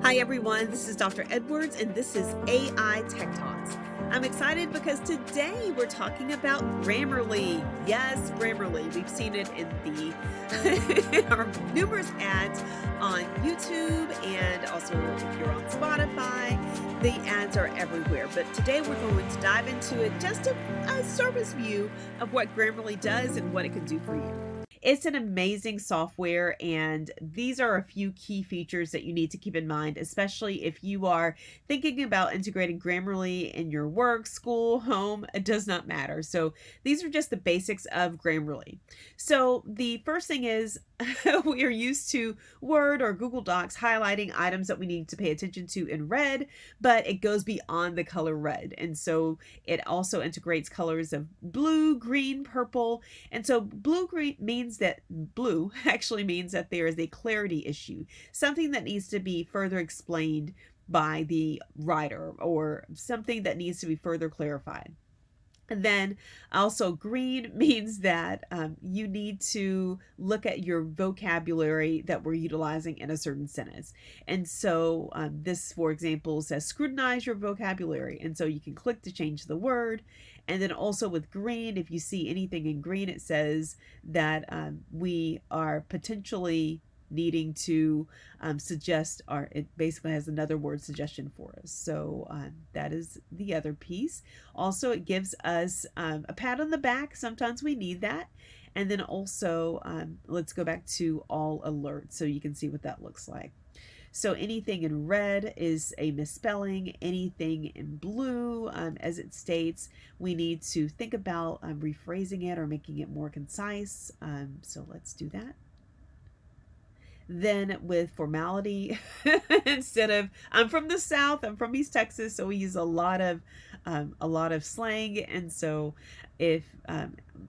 Hi everyone, this is Dr. Edwards and this is AI Tech Talks. I'm excited because today we're talking about Grammarly. Yes, Grammarly. We've seen it in in our numerous ads on YouTube, and also if you're on Spotify, the ads are everywhere. But today we're going to dive into it, just a surface view of what Grammarly does and what it can do for you. It's an amazing software, and these are a few key features that you need to keep in mind, especially if you are thinking about integrating Grammarly in your work, school, home. It does not matter. So these are just the basics of Grammarly. So the first thing is we are used to Word or Google Docs highlighting items that we need to pay attention to in red, but it goes beyond the color red. And so it also integrates colors of blue, green, purple. And so blue actually means that there is a clarity issue, something that needs to be further explained by the writer, or something that needs to be further clarified. And then also green means that you need to look at your vocabulary that we're utilizing in a certain sentence. And so this, for example, says scrutinize your vocabulary. And so you can click to change the word. And then also with green, if you see anything in green, it says that we are potentially needing to suggest, or it basically has another word suggestion for us. So that is the other piece. Also, it gives us a pat on the back. Sometimes we need that. And then also, let's go back to all alerts so you can see what that looks like. So anything in red is a misspelling. Anything in blue, as it states, we need to think about rephrasing it or making it more concise. So let's do that. Then with formality, instead of, I'm from the South, I'm from East Texas, so we use a lot of slang. And so if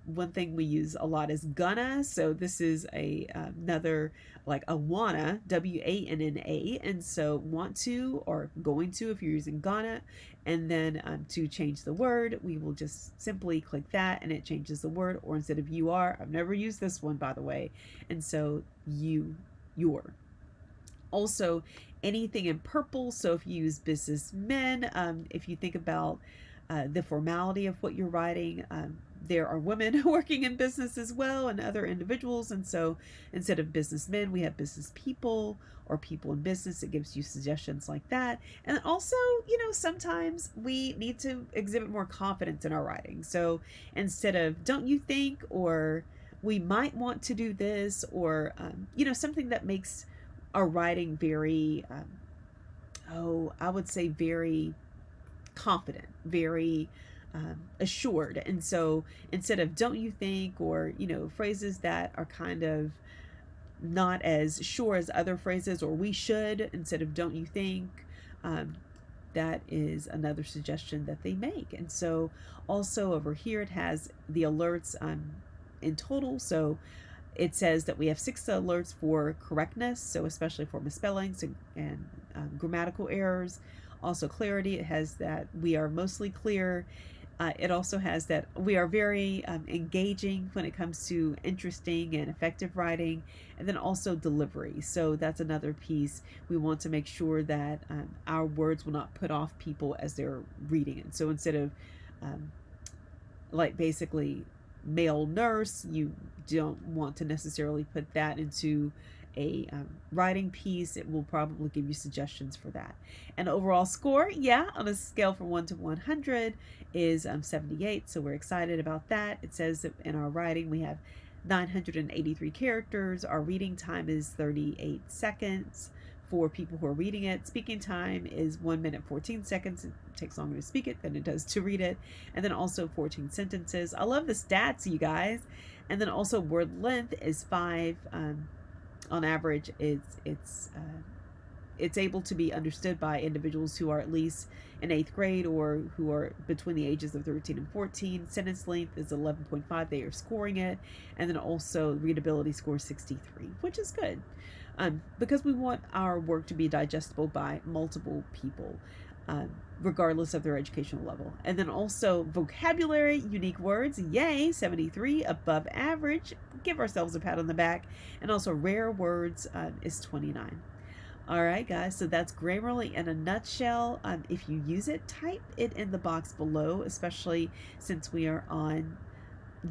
one thing we use a lot is gonna, so this is another, like a wanna, WANNA, and so want to or going to if you're using gonna. And then to change the word, we will just simply click that and it changes the word. Or instead of you are, I've never used this one, by the way, and so your. Also, anything in purple, so if you use businessmen, if you think about the formality of what you're writing, there are women working in business as well, and other individuals, and so instead of businessmen, we have business people or people in business. It gives you suggestions like that. And also, sometimes we need to exhibit more confidence in our writing. So instead of don't you think, or we might want to do this, or something that makes our writing very I would say very confident, very assured. And so instead of don't you think, or phrases that are kind of not as sure as other phrases, or we should, instead of don't you think, that is another suggestion that they make. And so also over here it has the alerts in total. So it says that we have 6 alerts for correctness, so especially for misspellings and grammatical errors. Also clarity, it has that we are mostly clear. It also has that we are very engaging when it comes to interesting and effective writing. And then also delivery. So that's another piece. We want to make sure that our words will not put off people as they're reading it. So instead of like basically male nurse, you don't want to necessarily put that into a writing piece. It will probably give you suggestions for that. And overall score, on a scale from 1 to 100 is 78. So we're excited about that. It says that in our writing we have 983 characters. Our reading time is 38 seconds for people who are reading it. Speaking time is 1 minute 14 seconds. It takes longer to speak it than it does to read it. And then also 14 sentences. I love the stats, you guys. And then also word length is 5. On average, it's able to be understood by individuals who are at least in 8th grade or who are between the ages of 13 and 14. Sentence length is 11.5. They are scoring it. And then also readability score 63, which is good. Because we want our work to be digestible by multiple people, regardless of their educational level. And then also vocabulary, unique words, yay, 73, above average. Give ourselves a pat on the back. And also rare words is 29. All right, guys, so that's Grammarly in a nutshell. If you use it, type it in the box below, especially since we are on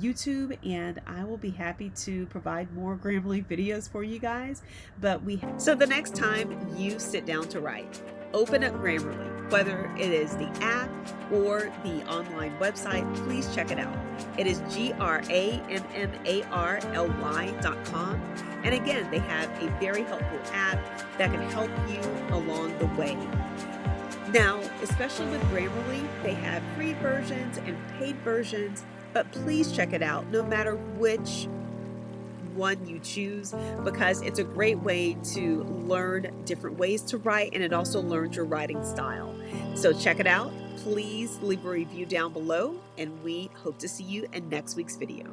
YouTube, and I will be happy to provide more Grammarly videos for you guys. So the next time you sit down to write, open up Grammarly, whether it is the app or the online website. Please check it out. It is grammarly.com, and again, they have a very helpful app that can help you along the way. Now, especially with Grammarly, they have free versions and paid versions, but please check it out no matter which one you choose, because it's a great way to learn different ways to write, and it also learns your writing style. So check it out. Please leave a review down below, and we hope to see you in next week's video.